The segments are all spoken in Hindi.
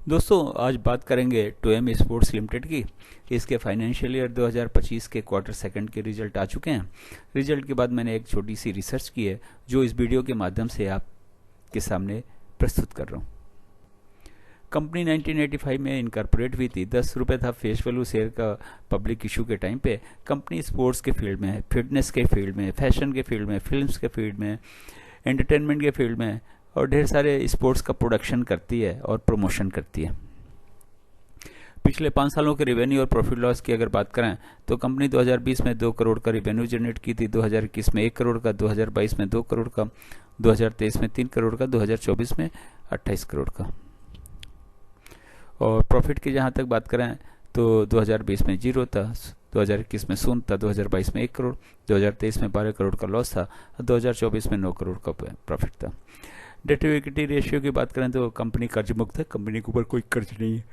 दोस्तों आज बात करेंगे 2M स्पोर्ट्स लिमिटेड की। इसके फाइनेंशियल ईयर 2025 के क्वार्टर सेकंड के रिजल्ट आ चुके हैं। रिजल्ट के बाद मैंने एक छोटी सी रिसर्च की है जो इस वीडियो के माध्यम से आपके सामने प्रस्तुत कर रहा हूँ। कंपनी 1985 में इनकॉर्पोरेट हुई थी। 10 रुपये था फेस वैल्यू शेयर का पब्लिक इशू के टाइम पे। कंपनी स्पोर्ट्स के फील्ड में है, फिटनेस के फील्ड में, फैशन के फील्ड में, फिल्म्स के फील्ड में, एंटरटेनमेंट के फील्ड में और ढेर सारे स्पोर्ट्स का प्रोडक्शन करती है और प्रमोशन करती है। पिछले 5 सालों के रिवेन्यू और प्रॉफिट लॉस की अगर बात करें तो कंपनी 2020 में 2 करोड़ का रिवेन्यू जनरेट की थी, 2021 में 1 करोड़ का, 2022 में 2 करोड़ का, 2023 में 3 करोड़ का, 2024 में 28 करोड़ का। और प्रॉफिट की जहाँ तक बात करें तो 2020 में 0 था, 2021 में 0 था, 2022 में 1 करोड़, 2023 में 12 करोड़ का लॉस था, 2024 में 9 करोड़ का प्रॉफिट था। डेट टू इक्विटी रेशियो की बात करें तो कंपनी कर्ज मुक्त है, कंपनी के ऊपर कोई कर्ज नहीं है।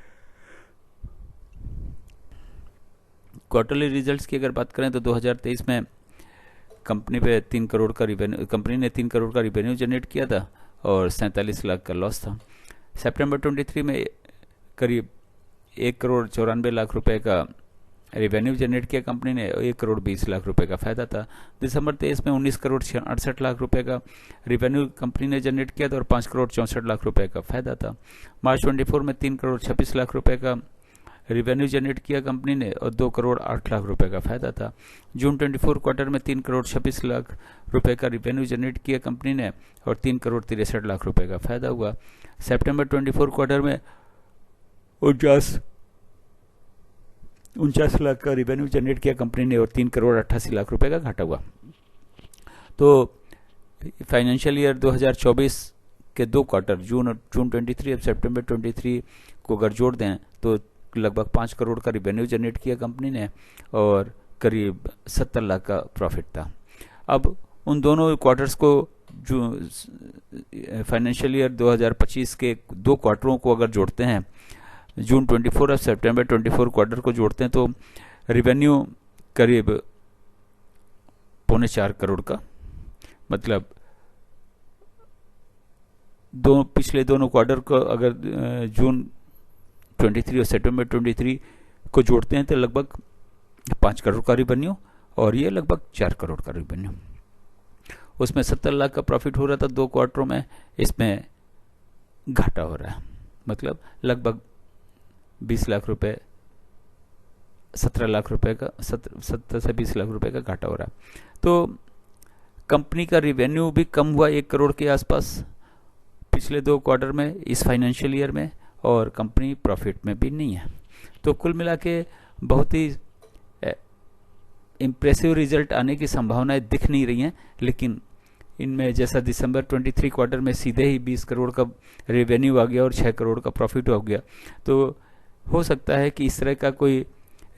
क्वार्टरली रिजल्ट्स की अगर बात करें तो 2023 में कंपनी ने 3 करोड़ का रिवेन्यू जनरेट किया था और 47 लाख का लॉस था। सितंबर 23 में करीब 1 करोड़ 94 लाख रुपए का रेवेन्यू जनरेट किया कंपनी ने, 1 करोड़ 20 लाख रुपए का फायदा था। दिसंबर 23 में 19 करोड़ 68 लाख रुपए का रेवेन्यू कंपनी ने जनरेट किया था और 5 करोड़ 64 लाख रुपए का फायदा था। मार्च 24 में 3 करोड़ 26 लाख रुपए का रेवेन्यू जनरेट किया कंपनी ने और 2 करोड़ 8 लाख रुपए का फायदा था। जून 24 क्वार्टर में 3 करोड़ 26 लाख रुपए का रेवेन्यू जनरेट किया कंपनी ने और 3 करोड़ 63 लाख रुपए का फायदा हुआ। सितंबर 24 क्वार्टर में 49 लाख का रेवेन्यू जनरेट किया कंपनी ने और 3 करोड़ 88 लाख रुपए का घाटा हुआ। तो फाइनेंशियल ईयर 2024 के 2 क्वार्टर जून 23 और सितंबर 23 को अगर जोड़ दें तो लगभग 5 करोड़ का रेवेन्यू जनरेट किया कंपनी ने और करीब 70 लाख का प्रॉफिट था। अब उन दोनों क्वार्टर्स को जो फाइनेंशियल ईयर 2025 के 2 क्वार्टरों को अगर जोड़ते हैं, जून 24 और सितंबर 24 क्वार्टर को जोड़ते हैं तो रेवेन्यू करीब 3.25 करोड़ का, मतलब पिछले दोनों क्वार्टर को अगर जून 23 और सितंबर 23 को जोड़ते हैं तो लगभग 5 करोड़ का रेवेन्यू और ये लगभग 4 करोड़ का रेवेन्यू। उसमें 70 लाख का प्रॉफिट हो रहा था 2 क्वार्टरों में, इसमें घाटा हो रहा है, मतलब लगभग 20 लाख रुपए 17 लाख रुपए का 17 से 20 लाख रुपए का घाटा हो रहा है। तो कंपनी का रेवेन्यू भी कम हुआ 1 करोड़ के आसपास पिछले 2 क्वार्टर में इस फाइनेंशियल ईयर में और कंपनी प्रॉफिट में भी नहीं है। तो कुल मिला के बहुत ही इम्प्रेसिव रिजल्ट आने की संभावनाएं दिख नहीं रही हैं, लेकिन इनमें जैसा दिसंबर 23 क्वार्टर में सीधे ही 20 करोड़ का रेवेन्यू आ गया और 6 करोड़ का प्रॉफिट हो गया, तो हो सकता है कि इस तरह का कोई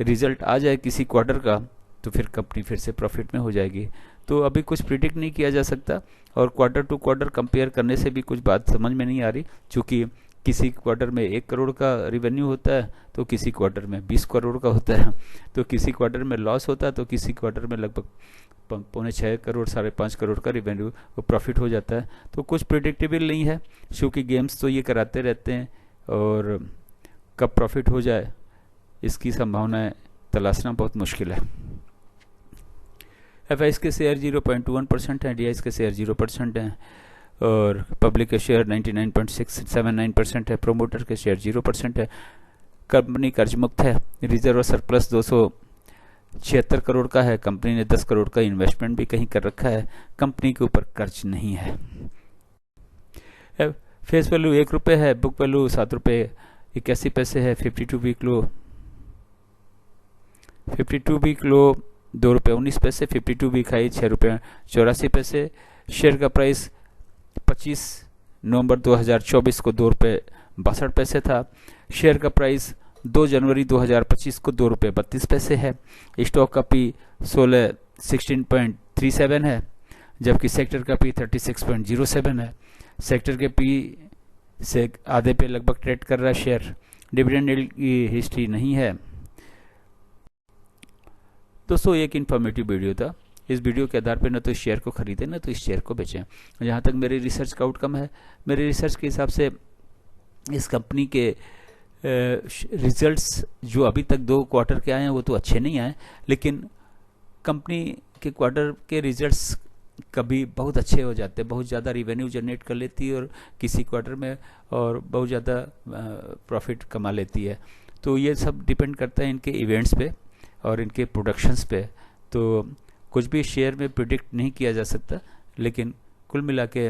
रिजल्ट आ जाए किसी क्वार्टर का तो फिर कंपनी फिर से प्रॉफिट में हो जाएगी। तो अभी कुछ प्रिडिक्ट नहीं किया जा सकता और क्वार्टर टू क्वार्टर कंपेयर करने से भी कुछ बात समझ में नहीं आ रही, क्योंकि किसी क्वार्टर में 1 करोड़ का रेवेन्यू होता है तो किसी क्वार्टर में 20 करोड़ का होता है, तो किसी क्वार्टर में लॉस होता है तो किसी क्वार्टर में लगभग 5.25 करोड़ 5.5 करोड़ का रेवेन्यू प्रॉफिट हो जाता है। तो कुछ प्रिडिक्टेबल नहीं है, क्योंकि गेम्स तो ये कराते रहते हैं और कब प्रॉफिट हो जाए इसकी संभावनाएं तलाशना बहुत मुश्किल है। एफआईएस के शेयर 0.21% है, डीआईएस के शेयर 0% हैं और पब्लिक के शेयर 99.679% है, प्रोमोटर के शेयर 0% है। कंपनी कर्ज मुक्त है, रिजर्व और सरप्लस 276 करोड़ का है। कंपनी ने 10 करोड़ का इन्वेस्टमेंट भी कहीं कर रखा है, कंपनी के ऊपर कर्ज नहीं है। फेस वैल्यू 1 रुपये है, बुक वैल्यू 7 रुपये 81 पैसे है। 52 वीक लो 2 रुपये 19 पैसे, 52 वीक हाई 6 रुपये 84 पैसे। शेयर का प्राइस 25 नवंबर 2024 को 2 रुपये 62 पैसे था। शेयर का प्राइस 2 जनवरी 2025 को 2 रुपये 32 पैसे है। स्टॉक का पी 16.37 है, जबकि सेक्टर का पी 36.07 है। सेक्टर के पी से आधे पे लगभग ट्रेड कर रहा है शेयर। डिविडेंड यील्ड की हिस्ट्री नहीं है। दोस्तों एक इन्फॉर्मेटिव वीडियो था, इस वीडियो के आधार पर न तो इस शेयर को खरीदें न तो इस शेयर को बेचें। जहाँ तक मेरी रिसर्च का आउटकम है, मेरे रिसर्च के हिसाब से इस कंपनी के रिजल्ट्स जो अभी तक 2 क्वार्टर के आए हैं वो तो अच्छे नहीं आए, लेकिन कंपनी के क्वार्टर के रिजल्ट्स कभी बहुत अच्छे हो जाते हैं, बहुत ज़्यादा रिवेन्यू जनरेट कर लेती है और किसी क्वार्टर में और बहुत ज़्यादा प्रॉफिट कमा लेती है। तो ये सब डिपेंड करता है इनके इवेंट्स पे और इनके प्रोडक्शंस पे। तो कुछ भी शेयर में प्रिडिक्ट नहीं किया जा सकता, लेकिन कुल मिला के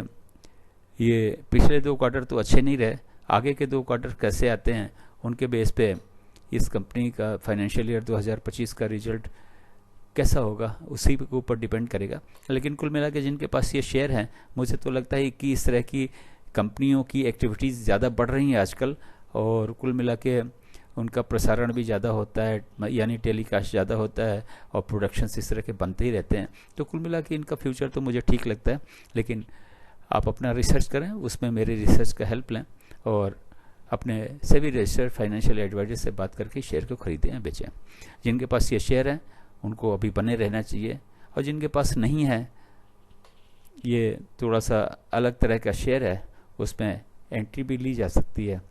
ये पिछले 2 क्वार्टर तो अच्छे नहीं रहे, आगे के 2 क्वार्टर कैसे आते हैं उनके बेस पे इस कंपनी का फाइनेंशियल ईयर 2025 का रिजल्ट कैसा होगा उसी के ऊपर डिपेंड करेगा। लेकिन कुल मिला के जिनके पास ये शेयर हैं, मुझे तो लगता है कि इस तरह की कंपनियों की एक्टिविटीज़ ज़्यादा बढ़ रही हैं आजकल, और कुल मिला के उनका प्रसारण भी ज़्यादा होता है, यानी टेलीकास्ट ज़्यादा होता है और प्रोडक्शन इस तरह के बनते ही रहते हैं। तो कुल मिला के इनका फ्यूचर तो मुझे ठीक लगता है, लेकिन आप अपना रिसर्च करें, उसमें मेरी रिसर्च का हेल्प लें और अपने सभी रजिस्टर्ड फाइनेंशियल एडवाइजर से बात करके शेयर को खरीदें या बेचें। जिनके पास ये शेयर हैं उनको अभी बने रहना चाहिए, और जिनके पास नहीं है, ये थोड़ा सा अलग तरह का शेयर है, उसमें एंट्री भी ली जा सकती है।